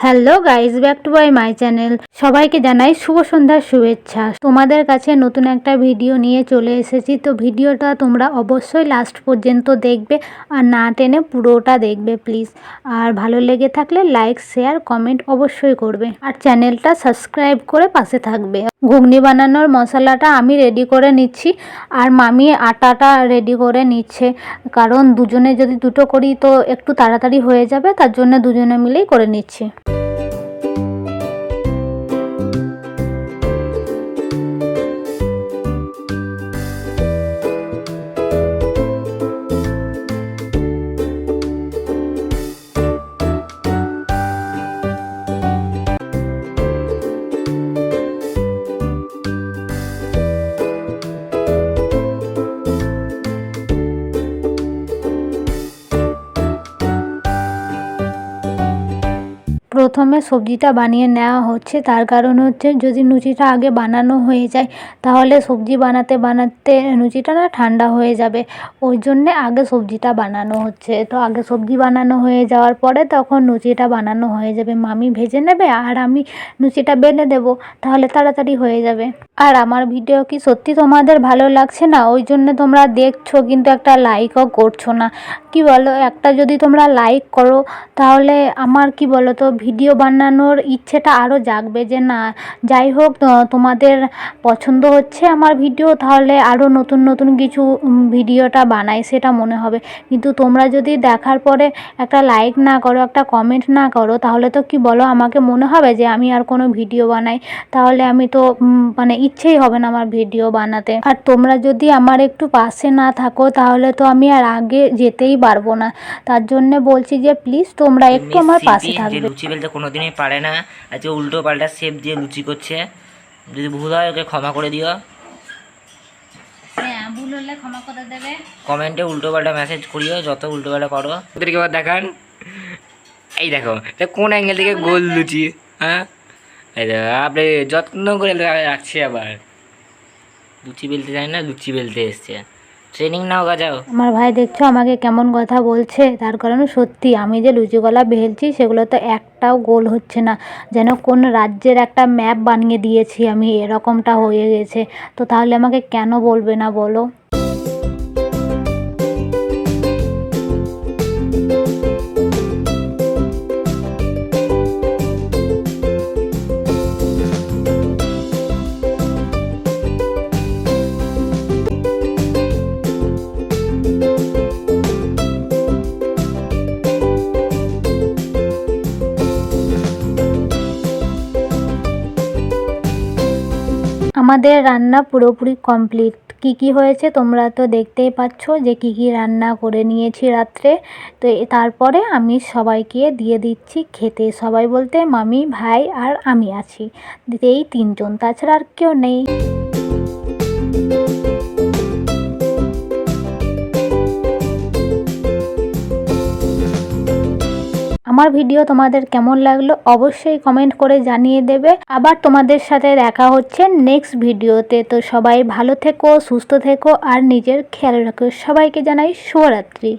Hello guys, back to my channel. সবাইকে জানাই শুভ সন্ধ্যার শুভেচ্ছা। তোমাদের কাছে নতুন একটা ভিডিও নিয়ে চলে এসেছি। তো ভিডিওটা তোমরা অবশ্যই লাস্ট পর্যন্ত দেখবে আর না টেনে পুরোটা দেখবে প্লিজ। আর ভালো লেগে থাকলে লাইক, শেয়ার, কমেন্ট অবশ্যই করবে আর চ্যানেলটা সাবস্ক্রাইব করে পাশে থাকবে। ঘুগনি বানানোর মশলাটা আমি রেডি করে নিচ্ছি আর মামি আটাটা রেডি করে নিচ্ছে, কারণ দুজনে যদি দুটো করি তো একটু তাড়াতাড়ি হয়ে যাবে, তার জন্য দুজনে মিলেই করে নিচ্ছি। প্রথমে সবজিটা বানিয়ে নেওয়া হচ্ছে, তার কারণ হচ্ছে যদি লুচিটা আগে বানানো হয়ে যায় তাহলে সবজি বানাতে বানাতে লুচিটা না ঠান্ডা হয়ে যাবে। ওই জন্যে আগে সবজিটা বানানো হচ্ছে। তো আগে সবজি বানানো হয়ে যাওয়ার পরে তখন লুচিটা বানানো হয়ে যাবে। মামি ভেজে নেবে আর আমি লুচিটা বেলে দেবো, তাহলে তাড়াতাড়ি হয়ে যাবে। আর আমার ভিডিও কি সত্যি তোমাদের ভালো লাগছে না? ওই জন্য তোমরা দেখছো কিন্তু একটা লাইকও করছো না। কি বলো, একটা যদি তোমরা লাইক করো তাহলে আমার কি বলো তো ভিডিও বানানোর ইচ্ছেটা আরও জাগবে, যে না যাই হোক তোমাদের পছন্দ হচ্ছে আমার ভিডিও, তাহলে আরও নতুন নতুন কিছু ভিডিওটা বানাই সেটা মনে হবে। কিন্তু তোমরা যদি দেখার পরে একটা লাইক না করো, একটা কমেন্ট না করো, তাহলে তো কি বলো আমাকে মনে হবে যে আমি আর কোনো ভিডিও বানাই, তাহলে আমি তো মানে ইচ্ছেই হবে না আমার ভিডিও বানাতে। আর তোমরা যদি আমার একটু পাশে না থাকো তাহলে তো আমি আর আগে যেতেই পারবো না। তার জন্য বলছি যে প্লিজ তোমরা একটু আমার পাশে থাকবে। লুচি বেলতে কোনোদিনই পারে না, আজকে উল্টো পাল্টা শেপ দিয়ে লুচি করছে। যদি ভুল হয় ওকে ক্ষমা করে দিও। হ্যাঁ, ভুল হলে ক্ষমা করে দেবে। কমেন্টে উল্টো পাল্টা মেসেজ করিও, যত উল্টো পাল্টা করো। ওদেরকে আবার দেখান, এই দেখো এটা কোন অ্যাঙ্গেল থেকে গোল লুচি। হ্যাঁ, এই দেখো আপনি যত্ন করে রাখছি। আবার লুচি বেলতে জানি না, লুচি বেলতে এসছে। ট্রেনিং নাও গাজাও। আমার ভাই দেখছো আমাকে কেমন কথা বলছে, তার কারণে সত্যি আমি যে লুচিগুলা বেলছি সেগুলো তো একটাও গোল হচ্ছে না, যেন কোন রাজ্যের একটা ম্যাপ বানিয়ে দিয়েছি আমি, এরকমটা হয়ে গেছে। তো তাহলে আমাকে কেন বলবে না বলো? আমাদের রান্না পুরোপুরি কমপ্লিট। কি হয়েছে তোমরা তো দেখতেই পাচ্ছ যে কি রান্না করে নিয়েছি রাত্রে। তো তারপরে আমি সবাইকে দিয়ে দিচ্ছি খেতে। সবাই বলতে মামি, ভাই আর আমি আছি, এই তিনজন, তাছাড়া আর কেউ নেই। আমার ভিডিও তোমাদের কেমন লাগলো অবশ্যই কমেন্ট করে জানিয়ে দেবে। আবার তোমাদের সাথে দেখা হচ্ছে নেক্সট ভিডিওতে। তো সবাই ভালো থেকো, সুস্থ থেকো আর নিজের খেয়াল রাখো। সবাইকে জানাই শুভরাত্রি।